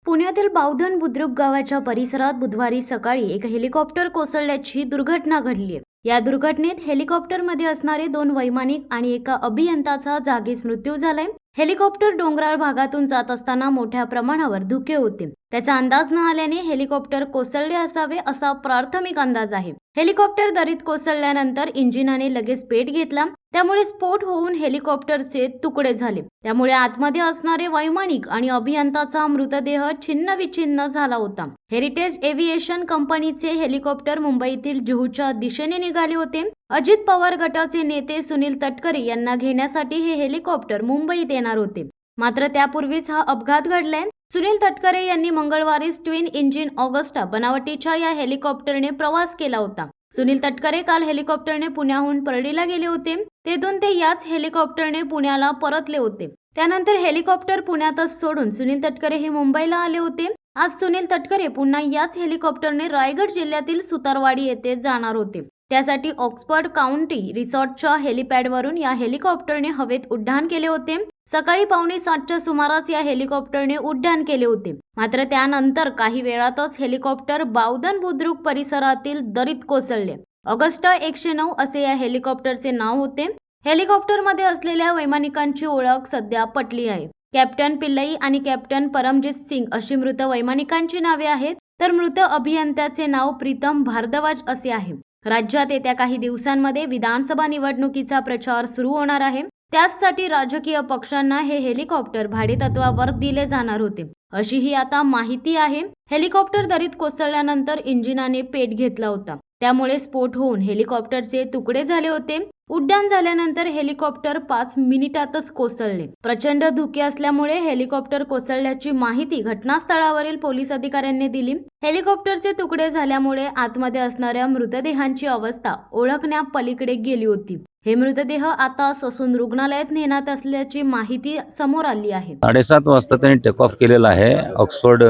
पुण्यातील बावधन बुद्रुक गावाच्या परिसरात बुधवारी सकाळी एक हेलिकॉप्टर कोसळल्याची दुर्घटना घडली आहे। या दुर्घटनेत हेलिकॉप्टरमध्ये असणारे 2 वैमानिक आणि एका अभियंत्याचा जागीच मृत्यू झालाय। हेलिकॉप्टर डोंगराळ भागातून जात असताना मोठ्या प्रमाणावर धुके होते, त्याचा अंदाज न आल्याने हेलिकॉप्टर कोसळले असावे असा प्राथमिक अंदाज आहे। हेलिकॉप्टर दरीत कोसळल्यानंतर इंजिनाने लगेच पेट घेतला, त्यामुळे स्फोट होऊन हेलिकॉप्टरचे तुकडे झाले। त्यामुळे आतमध्ये असणारे वैमानिक आणि अभियंत्याचा मृतदेह छिन्नविछिन्न झाला होता। हेरिटेज एव्हिएशन कंपनीचे हेलिकॉप्टर मुंबईतील जुहूच्या दिशेने निघाले होते। अजित पवार गटाचे नेते सुनील तटकरे यांना घेण्यासाठी हे हेलिकॉप्टर मुंबईत येणार होते, मात्र त्यापूर्वीच हा अपघात घडलाय। सुनील तटकरे यांनी मंगळवारी ट्विन इंजिन ऑगस्टा बनावटीच्या या हेलिकॉप्टरने प्रवास केला होता। सुनील तटकरे काल हेलिकॉप्टरने पुण्याहून परळीला गेले होते, तेथून ते याच हेलिकॉप्टरने पुण्याला परतले होते। त्यानंतर हेलिकॉप्टर पुण्यातच सोडून सुनील तटकरे हे मुंबईला आले होते। आज सुनील तटकरे पुन्हा याच हेलिकॉप्टरने रायगड जिल्ह्यातील सुतारवाडी येथे जाणार होते। त्यासाठी ऑक्सफर्ड काउंटी रिसॉर्टच्या हेलिपॅडवरून या हेलिकॉप्टरने हवेत उड्डाण केले होते। सकाळी 5:45च्या सुमारास या हेलिकॉप्टरने उड्डाण केले होते, मात्र त्यानंतर काही वेळातच हेलिकॉप्टर बावधन बुद्रुक परिसरातील दरीत कोसळले। ऑगस्टा 109 असे या हेलिकॉप्टरचे नाव होते। हेलिकॉप्टरमध्ये असलेल्या वैमानिकांची ओळख सध्या पटली आहे। कॅप्टन पिल्लई आणि कॅप्टन परमजित सिंग अशी मृत वैमानिकांची नावे आहेत, तर मृत अभियंत्याचे नाव प्रीतम भारद्वाज असे आहे। राज्यात येत्या काही दिवसांमध्ये विधानसभा निवडणुकीचा प्रचार सुरू होणार आहे, त्यासाठी राजकीय पक्षांना हे हेलिकॉप्टर भाडेतत्वावर दिले जाणार होते, अशी ही आता माहिती आहे। हेलिकॉप्टर दरीत कोसळल्यानंतर इंजिनाने पेट घेतला होता, त्यामुळे स्फोट होऊन हेलिकॉप्टरचे तुकडे झाले होते। उड्डाण झाल्यानंतर हेलिकॉप्टर 5 मिनिटातच कोसळले। प्रचंड धुके असल्यामुळे हेलिकॉप्टर कोसळल्याची माहिती घटनास्थळावरील पोलीस अधिकाऱ्यांनी दिली। हेलिकॉप्टरचे तुकडे झाल्यामुळे आतमध्ये असणाऱ्या मृतदेहांची अवस्था ओळखण्यापलीकडे गेली होती। हे मृतदेह आता ससून रुग्णालयात नेण्यात असल्याची माहिती समोर आली आहे। 7:30 वाजता त्यांनी टेक ऑफ केलेला आहे। ऑक्सफर्ड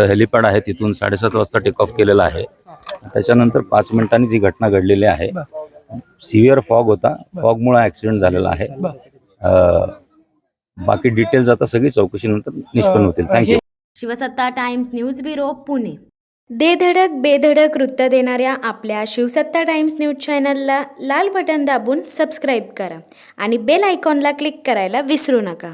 हेलिपॅड आहे, तिथून 7:30 वाजता टेक ऑफ केलेला आहे। त्याच्यानंतर 5 मिनिटांनी जी घटना घडलेली आहे, सिव्हिअर फॉग होता, फॉगमुळे ऍक्सिडेंट झालेला आहे। बाकी डिटेल्स आता सगळी चौकशीनंतर निष्पन्न होतील। Thank you. Shivsatta times news bureau, Pune. दे धडक बेधडक वृत्त देणाऱ्या आपल्या शिवसत्ता टाइम्स न्यूज चॅनलला लाल बटन दाबून सबस्क्राईब करा आणि बेल आयकॉनला क्लिक करायला विसरू नका।